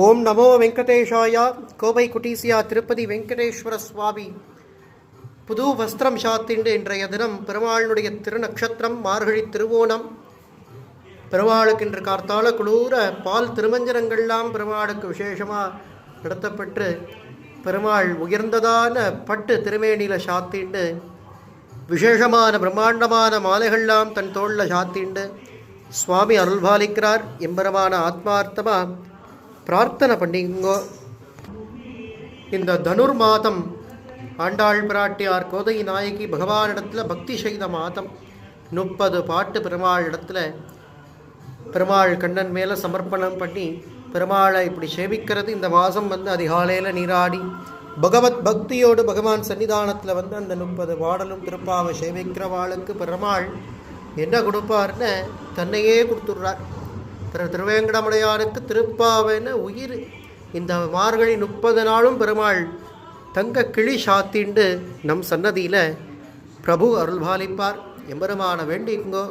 ஓம் நமோ வெங்கடேஷாயா. கோவை குட்டீசியா திருப்பதி வெங்கடேஸ்வர சுவாமி புது வஸ்திரம் சாத்திண்டு இன்றைய தினம் பெருமாளுடைய திருநக்ஷத்திரம் மார்கழி திருவோணம். பெருமாளுக்கு இன்று கார்த்தால குளூர பால் திருமஞ்சனங்கள்லாம் பெருமாளுக்கு விசேஷமாக நடத்தப்பட்டு பெருமாள் உயர்ந்ததான பட்டு திருமேனியில் சாத்திண்டு விசேஷமான பிரம்மாண்டமான மாலைகள்லாம் தன் தோளில் சாத்திண்டு சுவாமி அருள்பாலிக்கிறார். எம்பெருமான ஆத்மார்த்தமாக பிரார்த்தனை பண்ணிங்கோ. இந்த தனுர் மாதம் ஆண்டாள் பிராட்டியார் கோதை நாயகி பகவானிடத்தில் பக்தி செய்த மாதம். 30 பாட்டு பெருமாள் இடத்துல பெருமாள் கண்ணன் மேலே சமர்ப்பணம் பண்ணி பெருமாளை இப்படி சேவிக்கிறது. இந்த மாதம் அதிகாலையில் நீராடி பகவத் பக்தியோடு பகவான் சன்னிதானத்தில் அந்த 30 பாடலும் திருப்பாவை சேவிக்கிறவாளுக்கு பெருமாள் என்ன கொடுப்பார்னு தன்னையே கொடுத்துட்றார். திருவேங்கடமுடையானுக்கு திருப்பாவைன்னு உயிர். இந்த மார்கழி 30 நாளும் பெருமாள் தங்க கிளி சாத்திண்டு நம் சன்னதியில் பிரபு அருள்பாலிப்பார். எம்பெருமான வேண்டிங்கோ.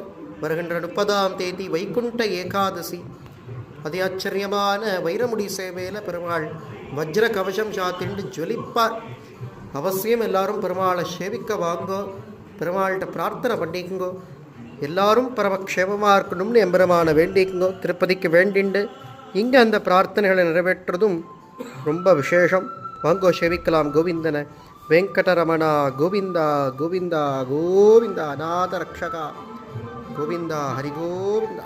வருகின்ற 30ஆம் தேதி வைகுண்ட ஏகாதசி அதி ஆச்சரியமான வைரமுடி சேவையில் பெருமாள் வஜ்ர கவசம் சாத்திண்டு ஜொலிப்பார். அவசியம் எல்லாரும் பெருமாளை சேவிக்க வாங்கோ. பெருமாள்கிட்ட பிரார்த்தனை பண்ணிக்குங்கோ. எல்லாரும் பரமக்ஷேமமாக இருக்கணும்னு எம்பெருமான வேண்டிக்குங்கோ. திருப்பதிக்கு வேண்டிண்டு இங்கே அந்த பிரார்த்தனைகளை நிறைவேற்றுறதும் ரொம்ப விசேஷம். வாங்கோ சேவிக்கலாம் கோவிந்தனை. வெங்கடரமணா கோவிந்தா கோவிந்தா கோவிந்தா அநாத ரக்ஷகா கோவிந்தா ஹரி கோவிந்தா.